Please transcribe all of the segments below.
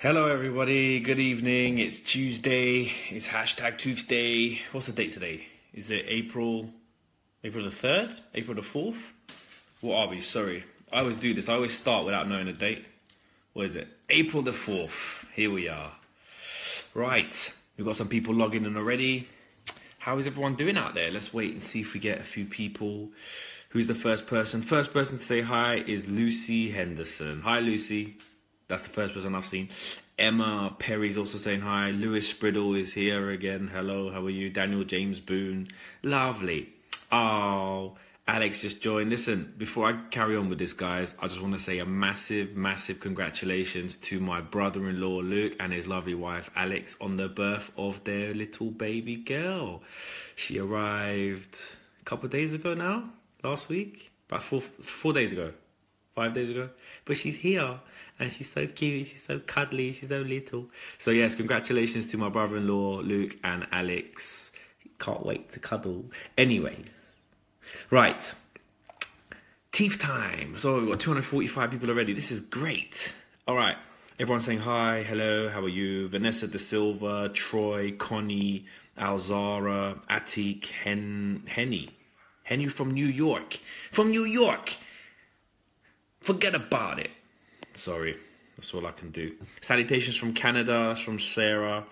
Hello everybody, good evening. It's Tuesday. It's hashtag Tuesday. What's the date today? Is it April the 3rd? April the 4th? What are we? Sorry. I always do this. I always start without knowing the date. What is it? April the 4th. Here we are. Right. We've got some people logging in already. How is everyone doing out there? Let's wait and see if we get a few people. Who's the first person? First person to say hi is Lucy Henderson. Hi, Lucy. That's the first person I've seen. Emma Perry's also saying hi. Lewis Spriddle is here again. Hello, how are you? Daniel James Boone. Lovely. Oh, Alex just joined. Listen, before I carry on with this, guys, I just want to say a massive, massive congratulations to my brother-in-law, Luke, and his lovely wife, Alex, on the birth of their little baby girl. She arrived a couple of days ago now, last week, about 4 days ago, 5 days ago. But she's here. And she's so cute, she's so cuddly, she's so little. So yes, congratulations to my brother-in-law, Luke and Alex. Can't wait to cuddle. Anyways, right. Teeth time. So we've got 245 people already. This is great. All right. Everyone's saying hi, hello, how are you? Vanessa De Silva, Troy, Connie, Alzara, Atik, Henny. Henny from New York. From New York. Forget about it. Sorry, that's all I can do. Salutations from Canada, from Sarah.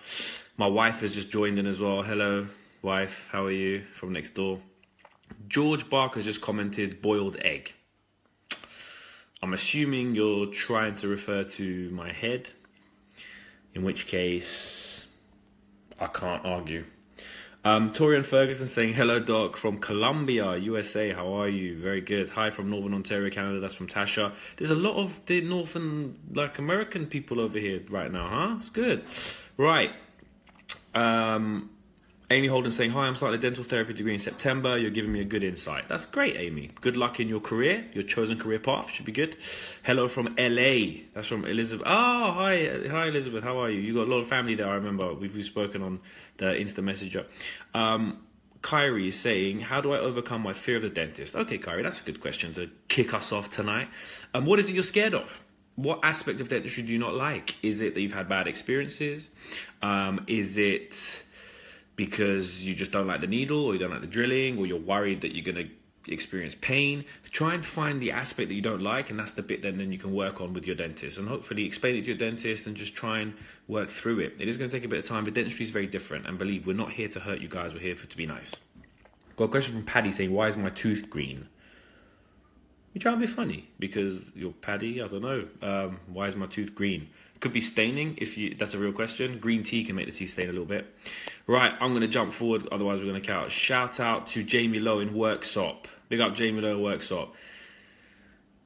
My wife has just joined in as well. Hello, wife. How are you? From next door. George Barker just commented boiled egg. I'm assuming you're trying to refer to my head, in which case I can't argue. Torian Ferguson saying, hello, Doc, from Columbia, USA. How are you? Very good. Hi from Northern Ontario, Canada. That's from Tasha. There's a lot of the Northern, American people over here right now, huh? It's good. Right. Amy Holden saying, hi, I'm starting a dental therapy degree in September. You're giving me a good insight. That's great, Amy. Good luck in your career. Your chosen career path should be good. Hello from LA. That's from Elizabeth. Oh, hi, Elizabeth. How are you? You got a lot of family there, I remember. We've spoken on the Insta Messenger. Kyrie is saying, how do I overcome my fear of the dentist? Okay, Kyrie, that's a good question to kick us off tonight. What is it you're scared of? What aspect of dentistry do you not like? Is it that you've had bad experiences? Is it because you just don't like the needle, or you don't like the drilling, or you're worried that you're going to experience pain? Try and find the aspect that you don't like, and that's the bit that then you can work on with your dentist, and hopefully explain it to your dentist and just try and work through it. It is going to take a bit of time, but dentistry is very different, and believe, we're not here to hurt you guys, we're here to be nice. Got a question from Paddy saying, why is my tooth green? You try to be funny because you're Paddy. I don't know. Why is my tooth green? Could be staining, that's a real question. Green tea can make the teeth stain a little bit. Right, I'm going to jump forward, otherwise we're going to count. Shout out to Jamie Lowe in Worksop. Big up Jamie Lowe in Worksop.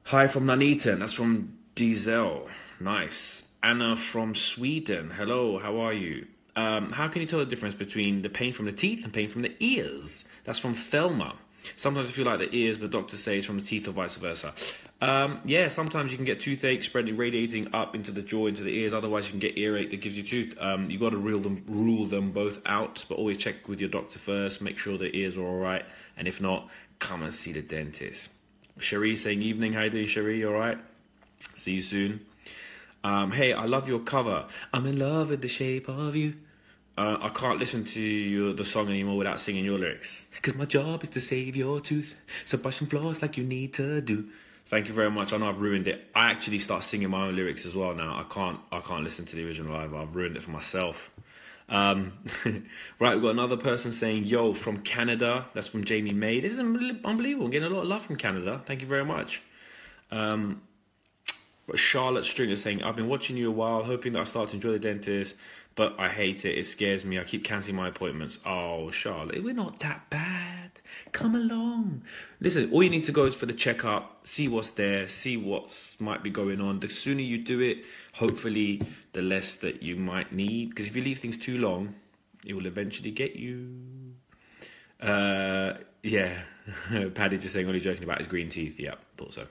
Hi from Nuneaton, that's from Diesel. Nice. Anna from Sweden. Hello, how are you? How can you tell the difference between the pain from the teeth and pain from the ears? That's from Thelma. Sometimes I feel like the ears, but doctors say it's from the teeth or vice versa. Yeah, sometimes you can get toothache spreading, radiating up into the jaw, into the ears. Otherwise, you can get earache that gives you tooth. You got to rule them both out, but always check with your doctor first. Make sure the ears are all right, and if not, come and see the dentist. Cherie saying, evening, how you doing, Cherie? All right? See you soon. Hey, I love your cover. I'm in love with the shape of you. I can't listen to the song anymore without singing your lyrics. Because my job is to save your tooth, so brushing floors like you need to do. Thank you very much. I know I've ruined it. I actually start singing my own lyrics as well now. I can't listen to the original either. I've ruined it for myself. Right, we've got another person saying, yo, from Canada. That's from Jamie May. This is unbelievable. I'm getting a lot of love from Canada. Thank you very much. Charlotte Stringer saying, I've been watching you a while, hoping that I start to enjoy the dentist, but I hate it. It scares me. I keep cancelling my appointments. Oh, Charlotte, we're not that bad. Come along. Listen, all you need to go is for the checkup, see what's there, see what might be going on. The sooner you do it, hopefully, the less that you might need. Because if you leave things too long, it will eventually get you. Yeah. Paddy just saying, only joking about his green teeth. Yeah, thought so.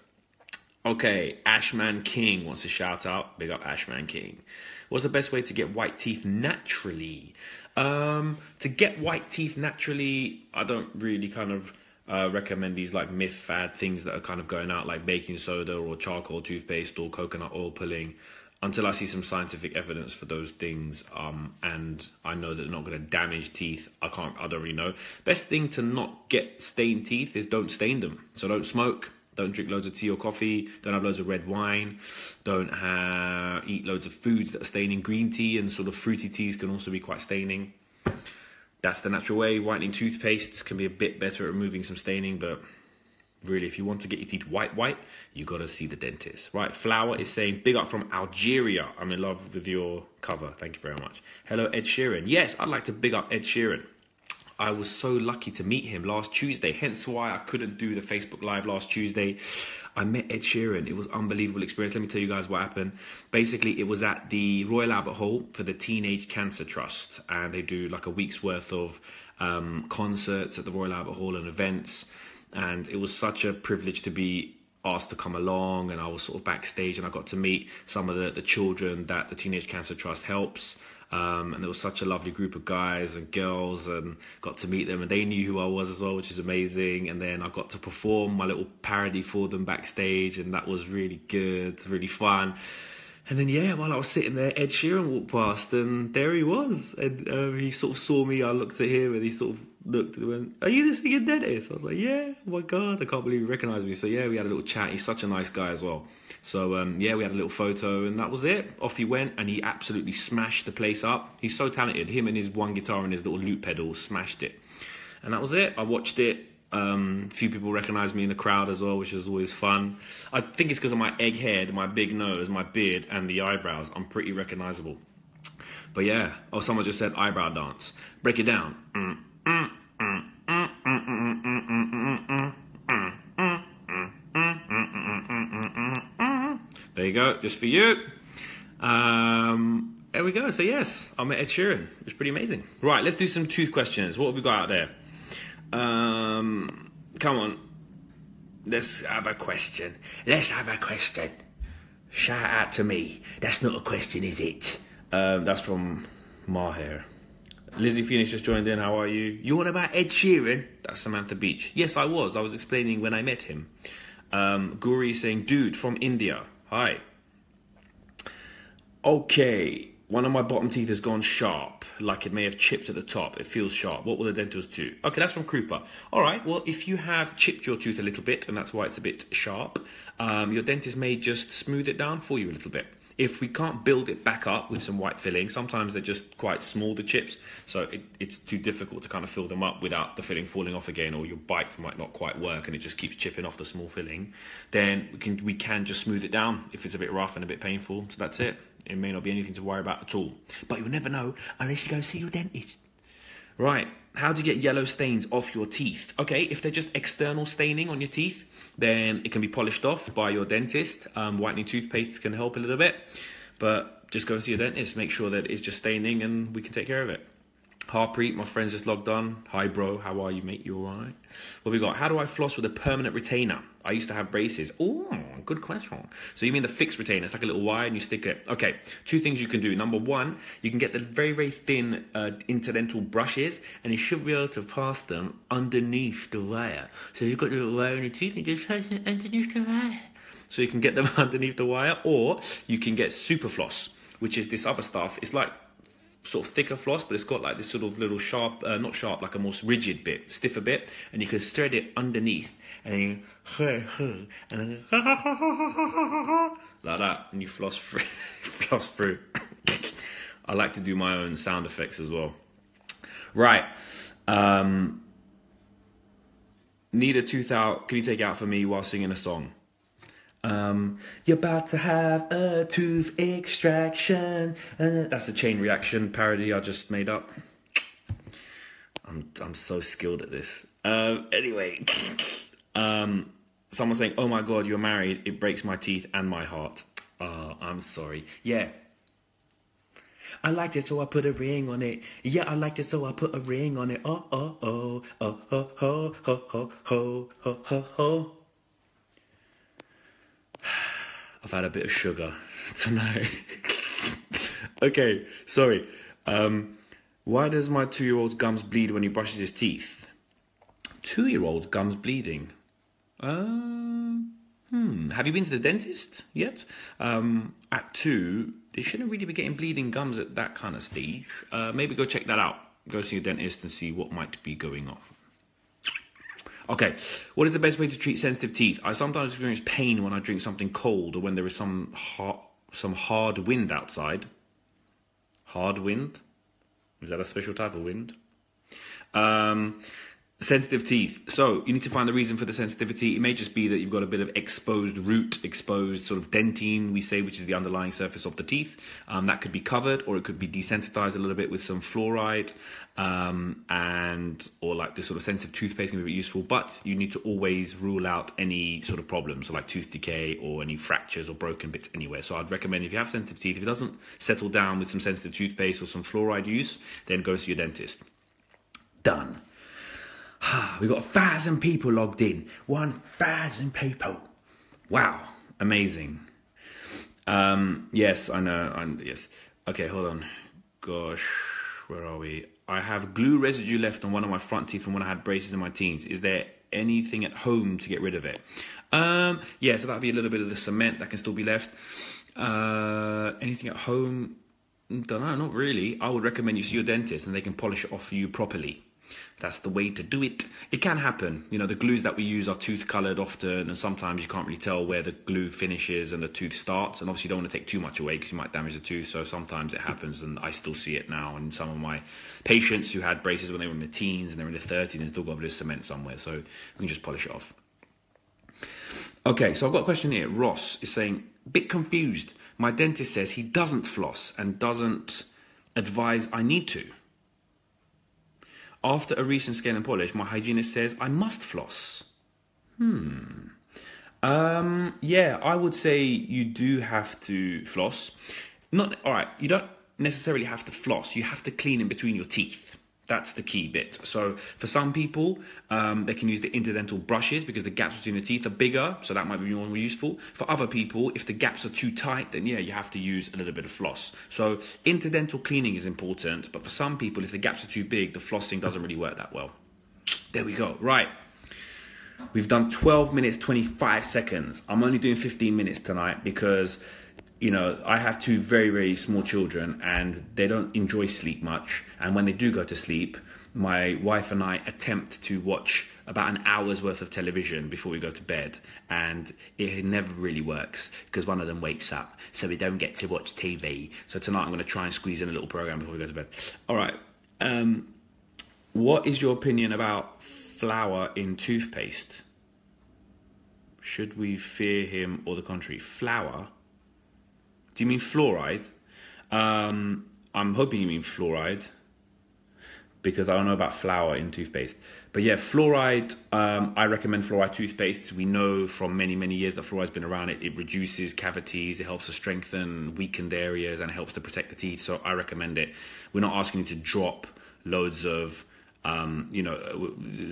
Okay, Ashman King wants a shout out. Big up Ashman King. What's the best way to get white teeth naturally? To get white teeth naturally, I don't really kind of recommend these like myth fad things that are kind of going out, like baking soda or charcoal toothpaste or coconut oil pulling. until I see some scientific evidence for those things, and I know that they're not going to damage teeth, I don't really know. Best thing to not get stained teeth is don't stain them. So don't smoke, don't drink loads of tea or coffee, don't have loads of red wine, don't eat loads of foods that are staining. Green tea and sort of fruity teas can also be quite staining. That's the natural way. Whitening toothpastes can be a bit better at removing some staining, but really, if you want to get your teeth white, you got to see the dentist. Right, Flower is saying, big up from Algeria. I'm in love with your cover. Thank you very much. Hello, Ed Sheeran. Yes, I'd like to big up Ed Sheeran. I was so lucky to meet him last Tuesday, hence why I couldn't do the Facebook Live last Tuesday. I met Ed Sheeran. It was an unbelievable experience. Let me tell you guys what happened. Basically, it was at the Royal Albert Hall for the Teenage Cancer Trust, and they do like a week's worth of concerts at the Royal Albert Hall and events. And it was such a privilege to be asked to come along, and I was sort of backstage, and I got to meet some of the children that the Teenage Cancer Trust helps. And there was such a lovely group of guys and girls, and got to meet them, and they knew who I was as well, which is amazing. And then I got to perform my little parody for them backstage, and that was really good, really fun. And then, yeah, while I was sitting there, Ed Sheeran walked past, and there he was. And he sort of saw me, I looked at him, and he sort of looked and went, "Are you the singing dentist?" I was like, "Yeah, oh my God, I can't believe he recognised me." So, yeah, we had a little chat. He's such a nice guy as well. So, yeah, we had a little photo, and that was it. Off he went, and he absolutely smashed the place up. He's so talented. Him and his one guitar and his little loop pedal smashed it. And that was it. I watched it. A few people recognised me in the crowd as well, which was always fun. I think it's because of my egg head, my big nose, my beard, and the eyebrows. I'm pretty recognisable. But yeah, oh, someone just said eyebrow dance. Break it down. There you go, just for you. There we go. So yes, I met Ed Sheeran. It was pretty amazing. Right, let's do some tooth questions. What have we got out there? Come on. Let's have a question. Shout out to me. That's not a question, is it? That's from Maher. Lizzie Phoenix just joined in. How are you? You want about Ed Sheeran? That's Samantha Beach. Yes, I was. I was explaining when I met him. Guri is saying, dude from India. Hi. Okay. One of my bottom teeth has gone sharp, like it may have chipped at the top. It feels sharp. What will the dentist do? Okay, that's from Krupa. All right, well, if you have chipped your tooth a little bit, and that's why it's a bit sharp, your dentist may just smooth it down for you a little bit. If we can't build it back up with some white filling, sometimes they're just quite small, the chips, so it's too difficult to kind of fill them up without the filling falling off again, or your bite might not quite work and it just keeps chipping off the small filling. Then we can just smooth it down if it's a bit rough and a bit painful, so that's it. It may not be anything to worry about at all. But you'll never know unless you go see your dentist. Right, how do you get yellow stains off your teeth? Okay, if they're just external staining on your teeth, then it can be polished off by your dentist. Whitening toothpastes can help a little bit. But just go and see your dentist. Make sure that it's just staining and we can take care of it. Harpreet, my friend's just logged on. Hi, bro. How are you, mate? You all right? What we got? How do I floss with a permanent retainer? I used to have braces. Oh, good question. So you mean the fixed retainer? It's like a little wire and you stick it. Okay, two things you can do. Number one, you can get the very, very thin interdental brushes and you should be able to pass them underneath the wire. So you've got the little wire in your teeth and you just pass it underneath the wire. So you can get them underneath the wire, or you can get super floss, which is this other stuff. It's like sort of thicker floss, but it's got like this sort of little sharp, not sharp, like a more rigid bit, stiffer bit, and you can thread it underneath, and then and then like that, and you floss through. Floss through. I like to do my own sound effects as well. Right. Need a tooth out. Can you take it out for me while singing a song? You're about to have a tooth extraction. That's a Chain Reaction parody I just made up. I'm so skilled at this. Anyway, someone saying, "Oh my God, you're married. It breaks my teeth and my heart." I'm sorry. Yeah. I liked it, so I put a ring on it. Yeah, I liked it, so I put a ring on it. Oh, oh, oh, oh, oh, oh, oh, oh, oh, oh, oh, oh. I've had a bit of sugar tonight. Okay, sorry. Why does my 2-year-old's gums bleed when he brushes his teeth? 2-year-old's gums bleeding? Have you been to the dentist yet? At 2, they shouldn't really be getting bleeding gums at that kind of stage. Maybe go check that out. Go see a dentist and see what might be going on. Okay, what is the best way to treat sensitive teeth? I sometimes experience pain when I drink something cold or when there is some hard wind outside. Hard wind? Is that a special type of wind? Sensitive teeth. So you need to find the reason for the sensitivity. It may just be that you've got a bit of exposed root, exposed sort of dentine, we say, which is the underlying surface of the teeth. That could be covered, or it could be desensitized a little bit with some fluoride, or like this sort of sensitive toothpaste can be useful. But you need to always rule out any sort of problems, so like tooth decay or any fractures or broken bits anywhere. So I'd recommend if you have sensitive teeth, if it doesn't settle down with some sensitive toothpaste or some fluoride use, then go see your dentist. Done. We've got 1,000 people logged in. 1,000 people. Wow. Amazing. Yes, I know. Yes. Okay, hold on. Gosh, where are we? I have glue residue left on one of my front teeth from when I had braces in my teens. Is there anything at home to get rid of it? Yeah, so that'd be a little bit of the cement that can still be left. Anything at home? Don't know, not really. I would recommend you see your dentist and they can polish it off for you properly. That's the way to do it. It can happen. You know, the glues that we use are tooth colored often, and sometimes you can't really tell where the glue finishes and the tooth starts. And obviously you don't want to take too much away because you might damage the tooth. So sometimes it happens, and I still see it now. And some of my patients who had braces when they were in their teens and they're in their 30s and still got a bit of cement somewhere. So we can just polish it off. Okay, so I've got a question here. Ross is saying, bit confused. My dentist says he doesn't floss and doesn't advise I need to. After a recent scale and polish, my hygienist says I must floss. Yeah, I would say you do have to floss. Alright, you don't necessarily have to floss. You have to clean in between your teeth. That's the key bit. So for some people, they can use the interdental brushes because the gaps between the teeth are bigger, so that might be more useful. For other people, if the gaps are too tight, then yeah, you have to use a little bit of floss. So interdental cleaning is important, but for some people, if the gaps are too big, the flossing doesn't really work that well. There we go. Right. We've done 12 minutes, 25 seconds. I'm only doing 15 minutes tonight because, you know, I have 2 very, very small children and they don't enjoy sleep much. And when they do go to sleep, my wife and I attempt to watch about an hour's worth of television before we go to bed. And it never really works because one of them wakes up. So we don't get to watch TV. So tonight I'm going to try and squeeze in a little program before we go to bed. All right. What is your opinion about flour in toothpaste? Should we fear him or the contrary? Flour? Do you mean fluoride? I'm hoping you mean fluoride because I don't know about flour in toothpaste. But yeah, fluoride, I recommend fluoride toothpaste. We know from many, many years that fluoride's been around. It reduces cavities, it helps to strengthen weakened areas, and it helps to protect the teeth. So I recommend it. We're not asking you to drop loads of,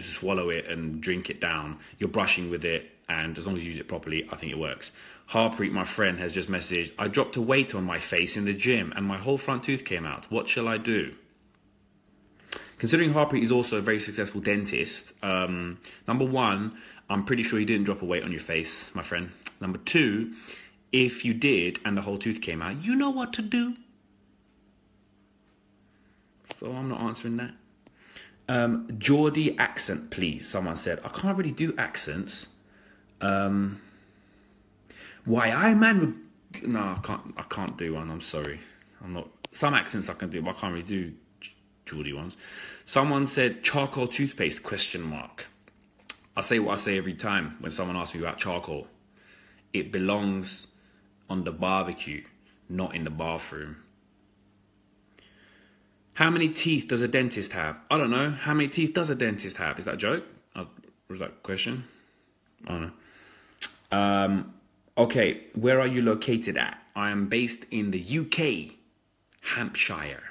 swallow it and drink it down. You're brushing with it, and as long as you use it properly, I think it works. Harpreet, my friend, has just messaged, I dropped a weight on my face in the gym and my whole front tooth came out. What shall I do? Considering Harpreet is also a very successful dentist, number 1, I'm pretty sure you didn't drop a weight on your face, my friend. Number 2, if you did and the whole tooth came out, you know what to do. So I'm not answering that. Geordie accent, please, someone said. I can't really do accents. Why I man? No, I can't do one. I'm sorry. I'm not. Some accents I can do, but I can't really do Geordie ones. Someone said charcoal toothpaste ? I say what I say every time when someone asks me about charcoal. It belongs on the barbecue, not in the bathroom. How many teeth does a dentist have? I don't know. How many teeth does a dentist have? Is that a joke? Was that a question? I don't know. Okay, where are you located at? I am based in the UK, Hampshire.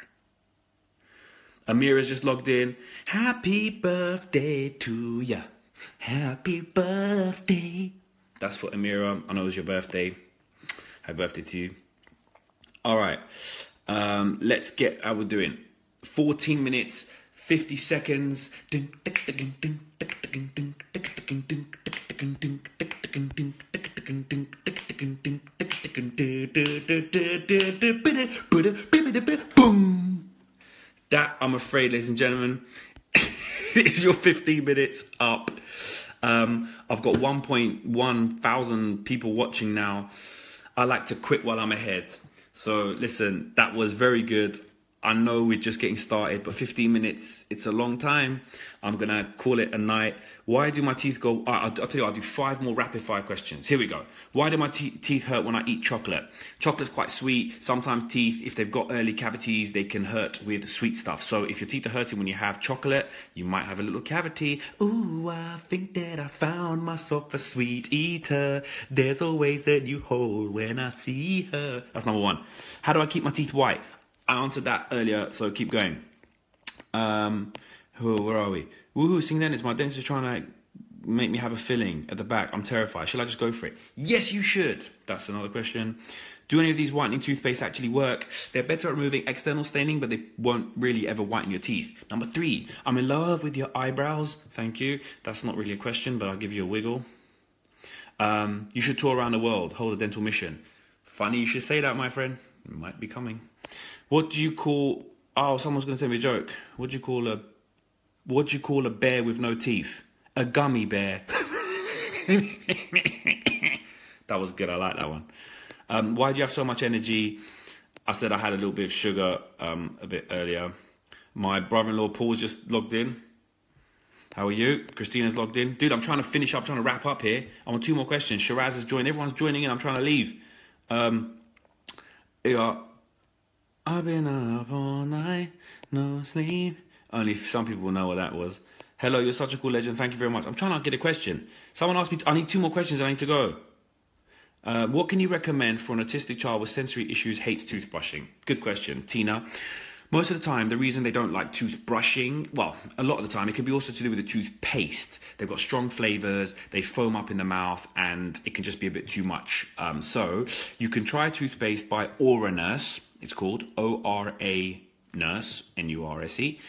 Amira's just logged in. Happy birthday to ya. Happy birthday. That's for Amira. I know it was your birthday. Happy birthday to you. All right. Let's get how we're doing. 14 minutes, 50 seconds. Boom. That, I'm afraid, ladies and gentlemen, is your 15 minutes up. I've got 1.1 thousand people watching now. I like to quit while I'm ahead. So listen, that was very good. I know we're just getting started, but 15 minutes, it's a long time. I'm going to call it a night. Why do my teeth go... I'll tell you, I'll do 5 more rapid fire questions. Here we go. Why do my teeth hurt when I eat chocolate? Chocolate's quite sweet. Sometimes teeth, if they've got early cavities, they can hurt with sweet stuff. So if your teeth are hurting when you have chocolate, you might have a little cavity. Ooh, I think that I found myself a sweet eater. There's always a new hole when I see her. That's number 1. How do I keep my teeth white? I answered that earlier, so keep going. Where are we? Woohoo, sing then. It's my dentist trying to make me have a filling at the back. I'm terrified. Shall I just go for it? Yes, you should. That's another question. Do any of these whitening toothpaste actually work? They're better at removing external staining, but they won't really ever whiten your teeth. Number 3, I'm in love with your eyebrows. Thank you. That's not really a question, but I'll give you a wiggle. You should tour around the world, hold a dental mission. Funny you should say that, my friend. It might be coming. What do you call... Oh, someone's going to tell me a joke. What do you call a bear with no teeth? A gummy bear. That was good. I like that one. Why do you have so much energy? I said I had a little bit of sugar a bit earlier. My brother-in-law Paul's just logged in. How are you? Christina's logged in. Dude, I'm trying to finish up, trying to wrap up here. I want 2 more questions. Shiraz has joined. Everyone's joining in. I'm trying to leave. Yeah. I've been up all night, no sleep. Only some people will know what that was. Hello, you're such a cool legend. Thank you very much. I'm trying to get a question. Someone asked me, I need 2 more questions. I need to go. What can you recommend for an autistic child with sensory issues hates toothbrushing? Good question, Tina. Most of the time, the reason they don't like toothbrushing, well, a lot of the time, it can be also to do with the toothpaste. They've got strong flavors, they foam up in the mouth, and it can just be a bit too much. So you can try toothpaste by Oranurse. It's called O-R-A Nurse, N-U-R-S-E.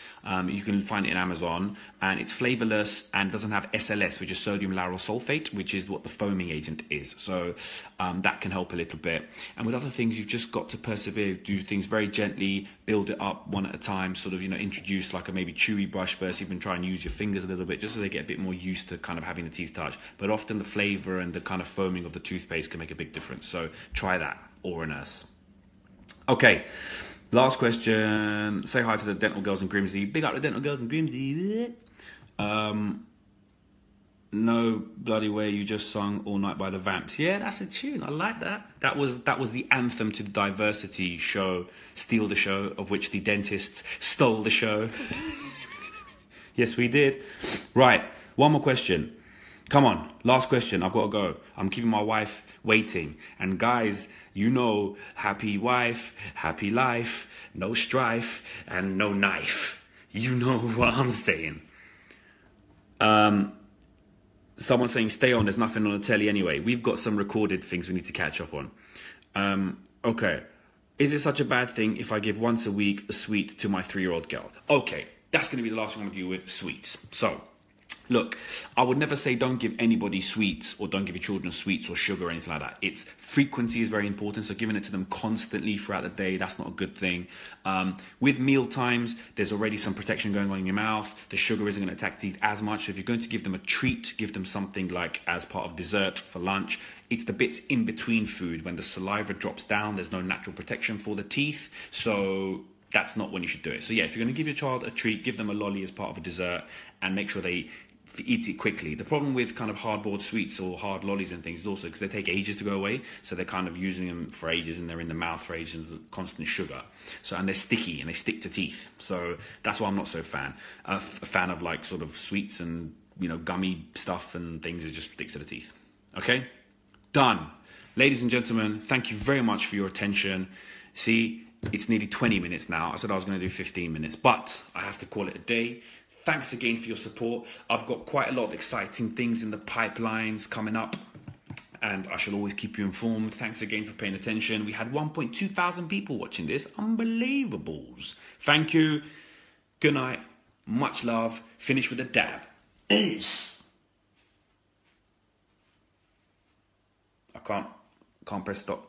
You can find it in Amazon, and it's flavorless and doesn't have SLS, which is sodium lauryl sulfate, which is what the foaming agent is. So that can help a little bit. And with other things, you've just got to persevere, do things very gently, build it up one at a time, sort of, introduce like a maybe chewy brush first, even try and use your fingers a little bit, just so they get a bit more used to kind of having the teeth touch. But often the flavor and the kind of foaming of the toothpaste can make a big difference. So try that, Oranurse. Okay. Last question. Say hi to the dental girls in Grimsby. Big up the dental girls in Grimsby. No bloody way you just sung All Night by the Vamps. Yeah, that's a tune. I like that. That was the anthem to the diversity show, Steal the Show, of which the dentists stole the show. Yes, we did. Right. One more question. Come on. Last question. I've got to go. I'm keeping my wife waiting. And guys, happy wife, happy life, no strife, and no knife. You know what I'm saying. Someone's saying, stay on, there's nothing on the telly anyway. We've got some recorded things we need to catch up on. Okay. Is it such a bad thing if I give once a week a sweet to my 3-year-old girl? Okay, that's going to be the last thing I'm going to deal with, sweets. So, look, I would never say don't give anybody sweets or don't give your children sweets or sugar or anything like that. It's frequency is very important. So giving it to them constantly throughout the day, that's not a good thing. With meal times, there's already some protection going on in your mouth. The sugar isn't going to attack teeth as much. So if you're going to give them a treat, give them something like as part of dessert for lunch. It's the bits in between food when the saliva drops down. There's no natural protection for the teeth. So that's not when you should do it. So yeah, if you're going to give your child a treat, give them a lolly as part of a dessert and make sure they eat it quickly. The problem with kind of hard-boiled sweets or hard lollies and things is also because they take ages to go away, so they're kind of using them for ages and they're in the mouth for ages and constant sugar. So, and they're sticky and they stick to teeth. So that's why I'm not so a fan of like sort of sweets and gummy stuff and things. It just sticks to the teeth. Okay, done. Ladies and gentlemen, thank you very much for your attention. See, it's nearly 20 minutes now. I said I was going to do 15 minutes, but I have to call it a day. Thanks again for your support. I've got quite a lot of exciting things in the pipelines coming up, and I shall always keep you informed. Thanks again for paying attention. We had 1,200 people watching this. Unbelievables. Thank you. Good night. Much love. Finish with a dab. I can't press stop.